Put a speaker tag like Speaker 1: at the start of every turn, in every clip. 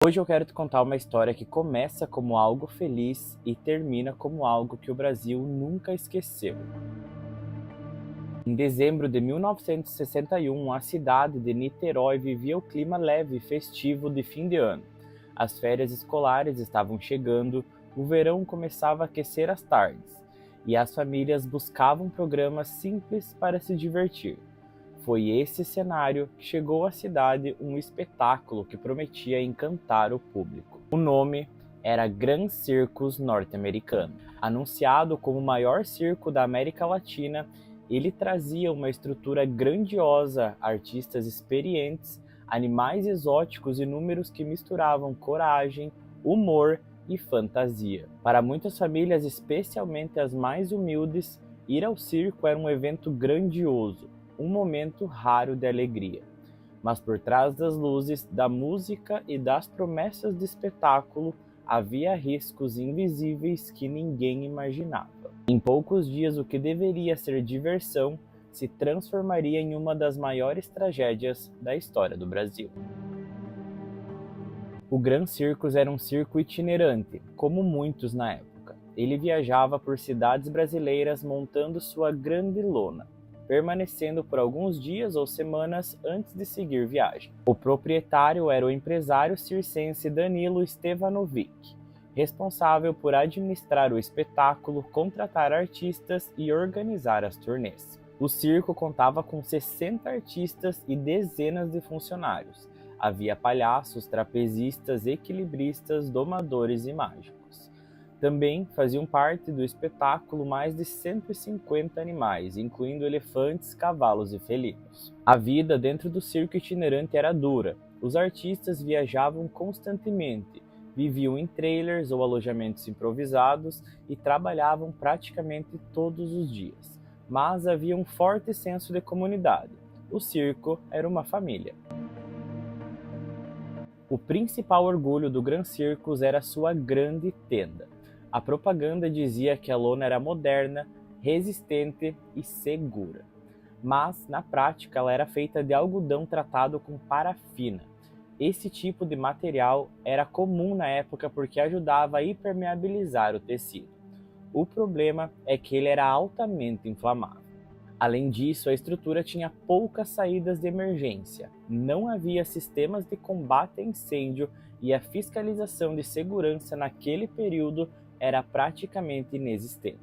Speaker 1: Hoje eu quero te contar uma história que começa como algo feliz e termina como algo que o Brasil nunca esqueceu. Em dezembro de 1961, a cidade de Niterói vivia o clima leve e festivo de fim de ano. As férias escolares estavam chegando, o verão começava a aquecer as tardes, e as famílias buscavam programas simples para se divertir. Foi esse cenário que chegou à cidade um espetáculo que prometia encantar o público. O nome era Gran Circus Norte-Americano. Anunciado como o maior circo da América Latina, ele trazia uma estrutura grandiosa, artistas experientes, animais exóticos e números que misturavam coragem, humor e fantasia. Para muitas famílias, especialmente as mais humildes, ir ao circo era um evento grandioso, um momento raro de alegria. Mas por trás das luzes, da música e das promessas de espetáculo, havia riscos invisíveis que ninguém imaginava. Em poucos dias, o que deveria ser diversão se transformaria em uma das maiores tragédias da história do Brasil. O Gran Circus era um circo itinerante, como muitos na época. Ele viajava por cidades brasileiras montando sua grande lona, permanecendo por alguns dias ou semanas antes de seguir viagem. O proprietário era o empresário circense Danilo Stevanovic, responsável por administrar o espetáculo, contratar artistas e organizar as turnês. O circo contava com 60 artistas e dezenas de funcionários. Havia palhaços, trapezistas, equilibristas, domadores e mágicos. Também faziam parte do espetáculo mais de 150 animais, incluindo elefantes, cavalos e felinos. A vida dentro do circo itinerante era dura. Os artistas viajavam constantemente, viviam em trailers ou alojamentos improvisados e trabalhavam praticamente todos os dias. Mas havia um forte senso de comunidade. O circo era uma família. O principal orgulho do Gran Circus era sua grande tenda. A propaganda dizia que a lona era moderna, resistente e segura. Mas, na prática, ela era feita de algodão tratado com parafina. Esse tipo de material era comum na época porque ajudava a impermeabilizar o tecido. O problema é que ele era altamente inflamável. Além disso, a estrutura tinha poucas saídas de emergência, não havia sistemas de combate a incêndio e a fiscalização de segurança naquele período era praticamente inexistente.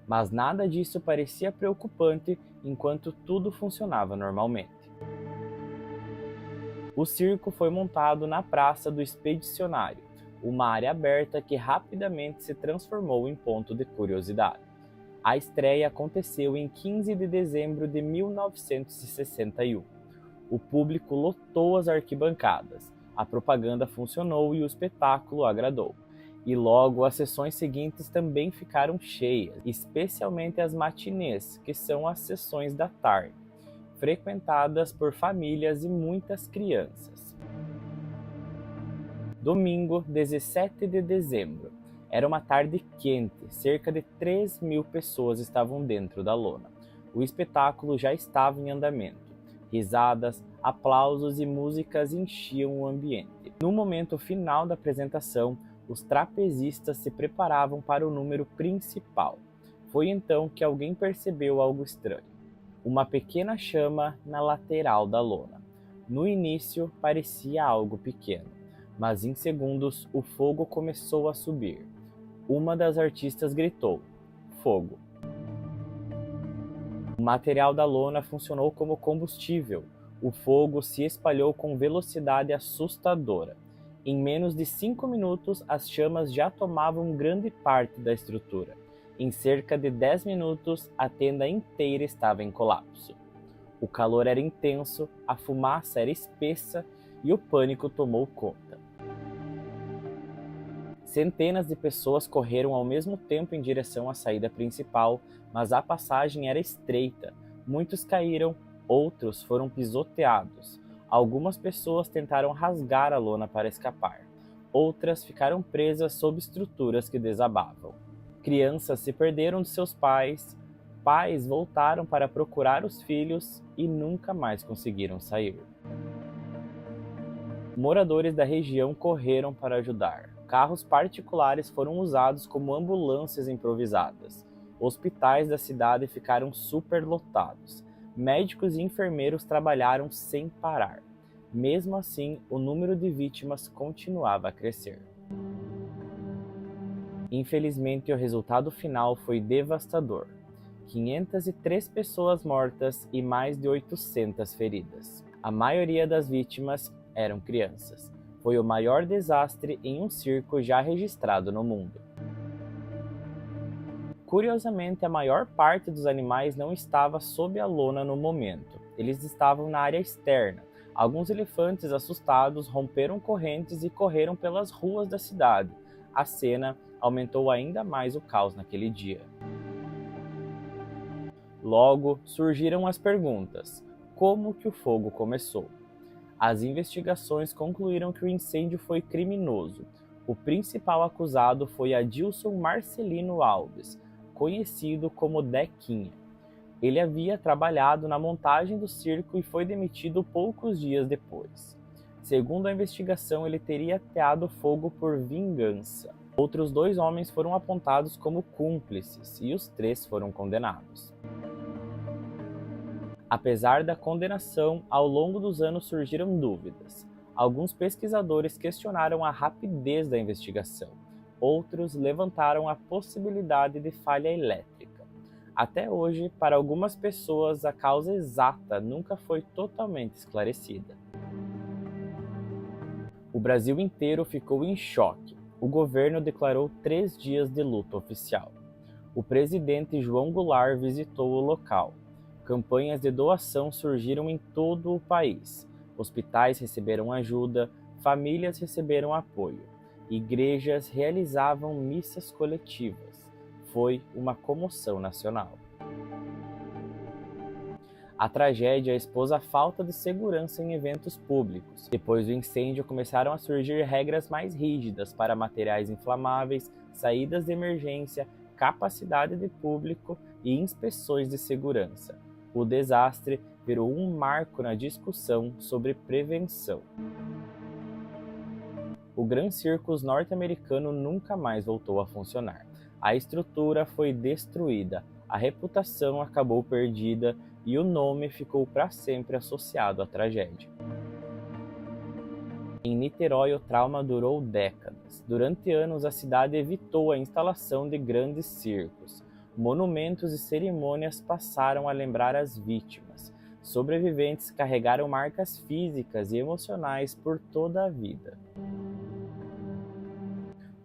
Speaker 1: Mas nada disso parecia preocupante enquanto tudo funcionava normalmente. O circo foi montado na Praça do Expedicionário, uma área aberta que rapidamente se transformou em ponto de curiosidade. A estreia aconteceu em 15 de dezembro de 1961. O público lotou as arquibancadas, a propaganda funcionou e o espetáculo agradou. E logo as sessões seguintes também ficaram cheias, especialmente as matinês, que são as sessões da tarde, frequentadas por famílias e muitas crianças. Domingo, 17 de dezembro. Era uma tarde quente, cerca de 3.000 pessoas estavam dentro da lona. O espetáculo já estava em andamento. Risadas, aplausos e músicas enchiam o ambiente. No momento final da apresentação, os trapezistas se preparavam para o número principal. Foi então que alguém percebeu algo estranho. Uma pequena chama na lateral da lona. No início parecia algo pequeno, mas em segundos o fogo começou a subir. Uma das artistas gritou: "Fogo!". O material da lona funcionou como combustível. O fogo se espalhou com velocidade assustadora. Em menos de 5 minutos, as chamas já tomavam grande parte da estrutura. Em cerca de 10 minutos, a tenda inteira estava em colapso. O calor era intenso, a fumaça era espessa e o pânico tomou conta. Centenas de pessoas correram ao mesmo tempo em direção à saída principal, mas a passagem era estreita. Muitos caíram, outros foram pisoteados. Algumas pessoas tentaram rasgar a lona para escapar. Outras ficaram presas sob estruturas que desabavam. Crianças se perderam de seus pais, pais voltaram para procurar os filhos e nunca mais conseguiram sair. Moradores da região correram para ajudar. Carros particulares foram usados como ambulâncias improvisadas. Hospitais da cidade ficaram superlotados. Médicos e enfermeiros trabalharam sem parar. Mesmo assim, o número de vítimas continuava a crescer. Infelizmente, o resultado final foi devastador. 503 pessoas mortas e mais de 800 feridas. A maioria das vítimas eram crianças. Foi o maior desastre em um circo já registrado no mundo. Curiosamente, a maior parte dos animais não estava sob a lona no momento. Eles estavam na área externa. Alguns elefantes assustados romperam correntes e correram pelas ruas da cidade. A cena aumentou ainda mais o caos naquele dia. Logo, surgiram as perguntas: como que o fogo começou? As investigações concluíram que o incêndio foi criminoso. O principal acusado foi Adilson Marcelino Alves, conhecido como Dequinha. Ele havia trabalhado na montagem do circo e foi demitido poucos dias depois. Segundo a investigação, ele teria ateado fogo por vingança. Outros 2 homens foram apontados como cúmplices e os 3 foram condenados. Apesar da condenação, ao longo dos anos surgiram dúvidas. Alguns pesquisadores questionaram a rapidez da investigação. Outros levantaram a possibilidade de falha elétrica. Até hoje, para algumas pessoas, a causa exata nunca foi totalmente esclarecida. O Brasil inteiro ficou em choque. O governo declarou 3 dias de luto oficial. O presidente João Goulart visitou o local. Campanhas de doação surgiram em todo o país. Hospitais receberam ajuda, famílias receberam apoio. Igrejas realizavam missas coletivas. Foi uma comoção nacional. A tragédia expôs a falta de segurança em eventos públicos. Depois do incêndio, começaram a surgir regras mais rígidas para materiais inflamáveis, saídas de emergência, capacidade de público e inspeções de segurança. O desastre virou um marco na discussão sobre prevenção. O Gran Circus norte-americano nunca mais voltou a funcionar. A estrutura foi destruída, a reputação acabou perdida e o nome ficou para sempre associado à tragédia. Em Niterói, o trauma durou décadas. Durante anos, a cidade evitou a instalação de grandes circos. Monumentos e cerimônias passaram a lembrar as vítimas. Sobreviventes carregaram marcas físicas e emocionais por toda a vida.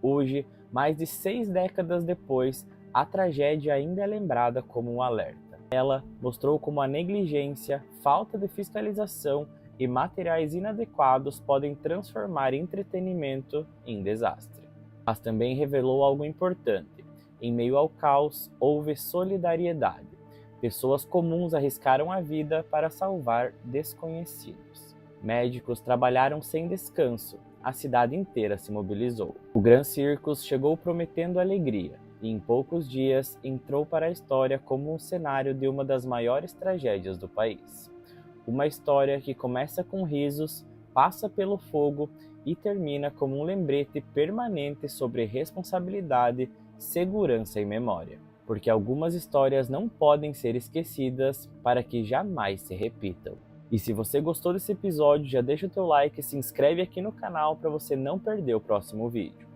Speaker 1: Hoje, mais de 6 décadas depois, a tragédia ainda é lembrada como um alerta. Ela mostrou como a negligência, falta de fiscalização e materiais inadequados podem transformar entretenimento em desastre. Mas também revelou algo importante. Em meio ao caos, houve solidariedade. Pessoas comuns arriscaram a vida para salvar desconhecidos. Médicos trabalharam sem descanso. A cidade inteira se mobilizou. O Gran Circus chegou prometendo alegria e, em poucos dias, entrou para a história como um cenário de uma das maiores tragédias do país. Uma história que começa com risos, passa pelo fogo e termina como um lembrete permanente sobre responsabilidade, segurança e memória, porque algumas histórias não podem ser esquecidas para que jamais se repitam. E se você gostou desse episódio, já deixa o teu like e se inscreve aqui no canal para você não perder o próximo vídeo.